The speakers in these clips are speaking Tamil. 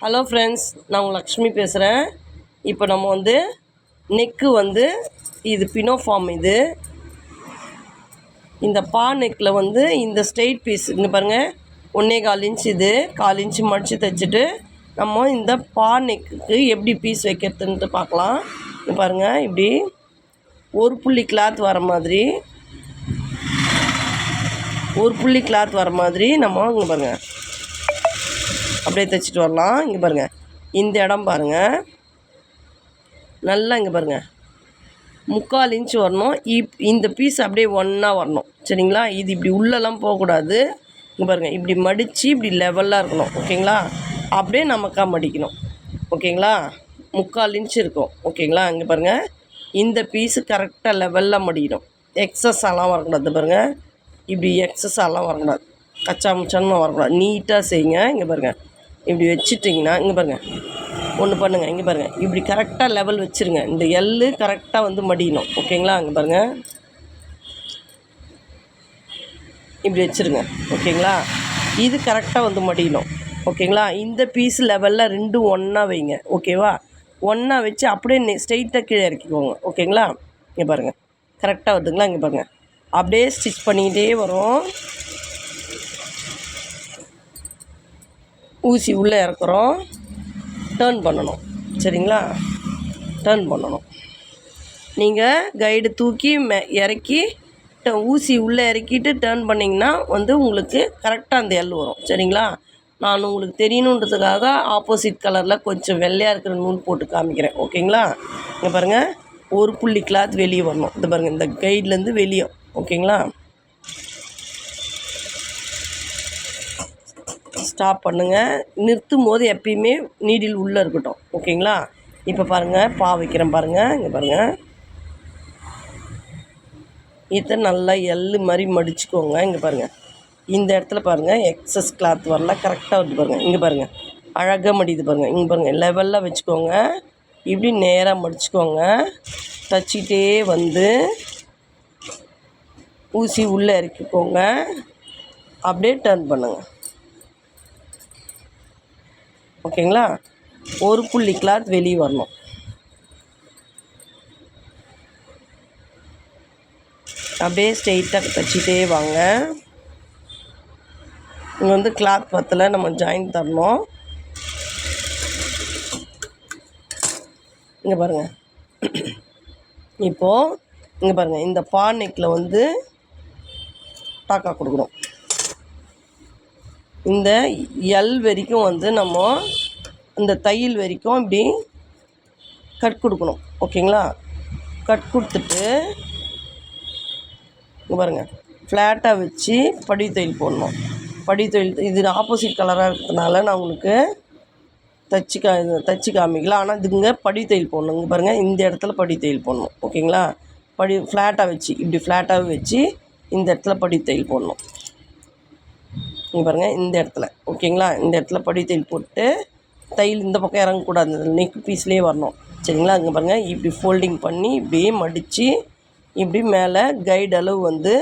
ஹலோ ஃப்ரெண்ட்ஸ், நான் உங்கள் லக்ஷ்மி பேசுகிறேன். இப்போ நம்ம நெக்கு இது பினோ ஃபார்ம். இந்த பா நெக்கில் இந்த ஸ்ட்ரெயிட் பீஸ் இங்கே பாருங்கள், 1.25 இன்ச் இது 1/4 இன்ச்சு மடித்து தைச்சிட்டு நம்ம இந்த பா நெக்குக்கு எப்படி பீஸ் வைக்கிறதுன்ட்டு பார்க்கலாம். இங்கே பாருங்கள், இப்படி ஒரு புள்ளி கிளாத் வர மாதிரி நம்ம இங்கே பாருங்கள் அப்படியே தைச்சிட்டு வரலாம். இங்கே பாருங்கள், இந்த இடம் பாருங்கள், நல்லா இங்கே பாருங்கள் 3/4 இன்ச் வரணும். இந்த பீஸ் அப்படியே ஒன்றா வரணும், சரிங்களா? இது இப்படி உள்ளெல்லாம் போகக்கூடாது. இங்கே பாருங்கள், இப்படி மடித்து இப்படி லெவலாக இருக்கணும், ஓகேங்களா? அப்படியே நமக்காக மடிக்கணும், ஓகேங்களா? 3/4 இன்ச் இருக்கும், ஓகேங்களா? இங்கே பாருங்கள், இந்த பீஸு கரெக்டாக லெவலில் மடிக்கணும். எக்ஸஸாலாம் வரக்கூடாது பாருங்கள், இப்படி எக்ஸஸாலாம் வரக்கூடாது, கச்சா முச்சான்னு வரக்கூடாது. நீட்டாக செய்யுங்க. இங்கே பாருங்கள், இப்படி வச்சுட்டிங்கன்னா இங்கே பாருங்கள், ஒன்று பண்ணுங்கள். இங்கே பாருங்கள், இப்படி கரெக்டாக லெவல் வச்சுருங்க. இந்த எள்ளு கரெக்டாக மடியணும், ஓகேங்களா? இங்கே பாருங்கள், இப்படி வச்சுருங்க, ஓகேங்களா? இது கரெக்டாக மடியணும், ஓகேங்களா? இந்த பீஸ் லெவலில் ரெண்டும் ஒன்றா வைங்க, ஓகேவா? ஒன்றா வச்சு அப்படியே ஸ்ட்ரெயிட்டாக கீழே இறக்கிக்கோங்க, ஓகேங்களா? இங்கே பாருங்கள், கரெக்டாக வருதுங்களா? இங்கே பாருங்கள், அப்படியே ஸ்டிச் பண்ணிக்கிட்டே வரும். ஊசி உள்ளே இறக்குறோம், டர்ன் பண்ணணும், சரிங்களா? டர்ன் பண்ணணும். நீங்கள் கைடு தூக்கி இறக்கி ஊசி உள்ளே இறக்கிட்டு டர்ன் பண்ணிங்கன்னா உங்களுக்கு கரெக்டாக அந்த எல் வரும், சரிங்களா? நான் உங்களுக்கு தெரியணுன்றதுக்காக ஆப்போசிட் கலரில் கொஞ்சம் வெள்ளையாக இருக்கிற நூல் போட்டு காமிக்கிறேன், ஓகேங்களா? இங்கே பாருங்கள், ஒரு புள்ளி கிளாத் வெளியே வரணும். இது பாருங்கள், இந்த கைட்லேருந்து வெளியே, ஓகேங்களா? ஸ்டாப் பண்ணுங்கள். நிறுத்தும் போது எப்பயுமே நீடில் உள்ளே இருக்கட்டும், ஓகேங்களா? இப்போ பாருங்கள், பா வைக்கிறேன் பாருங்கள். இங்கே பாருங்கள், இதை நல்லா எள்ளு மாதிரி மடிச்சுக்கோங்க. இங்கே பாருங்கள், இந்த இடத்துல பாருங்கள், எக்ஸஸ் கிளாத் வரல, கரெக்டாக வருது பாருங்கள். இங்கே பாருங்கள், அழகாக மடியுது பாருங்கள். இங்கே பாருங்கள், லெவலில் வச்சுக்கோங்க. இப்படி நேராக மடிச்சுக்கோங்க. தச்சிட்டே ஊசி உள்ளே இறக்கிக்கோங்க. அப்படியே டர்ன் பண்ணுங்கள், ஓகேங்களா? ஒரு புள்ளி கிளாத் வெளியே வரணும். அப்படியே ஸ்ட்ரெயிட்டாக தைச்சிட்டே வாங்க. இங்கே கிளாத் பத்தில் நம்ம ஜாயின் தரணும். இங்கே பாருங்கள், இப்போது இங்கே பாருங்கள், இந்த பா நெக்கில் டாக்கா கொடுக்கணும். இந்த எல் வரைக்கும் நம்ம இந்த தையல் வரைக்கும் இப்படி கட் கொடுக்கணும், ஓகேங்களா? கட் கொடுத்துட்டு இங்கே பாருங்கள், ஃப்ளாட்டாக வச்சு படி தையல் போடணும். படி தையல் இது ஆப்போசிட் கலராக இருக்கிறதுனால நான் உங்களுக்கு தச்சு காமிக்கலாம். ஆனால் இதுங்க படி தையல் போடணும். இங்கே பாருங்கள், இந்த இடத்துல படி தையல் போடணும், ஓகேங்களா? ஃப்ளாட்டாக வச்சு இப்படி ஃப்ளாட்டாக வச்சு இந்த இடத்துல படி தையல் போடணும். இங்கே பாருங்கள், இந்த இடத்துல, ஓகேங்களா? இந்த இடத்துல படி தையல் போட்டு தையல் இந்த பக்கம் இறங்கக்கூடாது, இந்த நெக் பீஸ்லேயே வரணும், சரிங்களா? இங்கே பாருங்கள், இப்படி ஃபோல்டிங் பண்ணி இப்படியே மடித்து இப்படி மேலே கைடு அளவு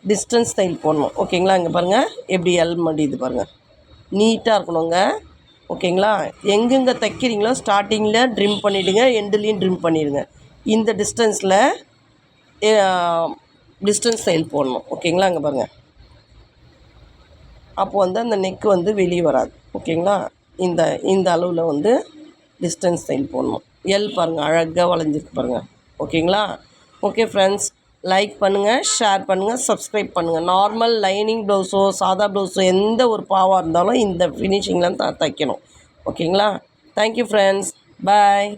டிஸ்டன்ஸ் தையல் போடணும், ஓகேங்களா? இங்கே பாருங்கள், எப்படி எல் மடியுது பாருங்கள், நீட்டாக இருக்கணுங்க, ஓகேங்களா? எங்கெங்கே தைக்கிறீங்களோ ஸ்டார்டிங்கில் ட்ரிம் பண்ணிவிடுங்க, எண்டுலேயும் ட்ரிம் பண்ணிவிடுங்க. இந்த டிஸ்டன்ஸில் டிஸ்டன்ஸ் தையல் போடணும், ஓகேங்களா? இங்கே பாருங்கள், அப்போ அந்த நெக்கு வெளியே வராது, ஓகேங்களா? இந்த அளவில் டிஸ்டன்ஸ் தையல் போடணும். எல் பாருங்கள், அழகாக வளைஞ்சிருக்கு பாருங்கள், ஓகேங்களா? ஓகே ஃப்ரெண்ட்ஸ், லைக் பண்ணுங்கள், ஷேர் பண்ணுங்கள், சப்ஸ்கிரைப் பண்ணுங்கள். நார்மல் லைனிங் ப்ளவுஸோ சாதா ப்ளவுஸோ எந்த ஒரு பாவாக இருந்தாலும் இந்த ஃபினிஷிங்கில் தான் தைக்கணும், ஓகேங்களா? தேங்க்யூ ஃப்ரெண்ட்ஸ், பாய்.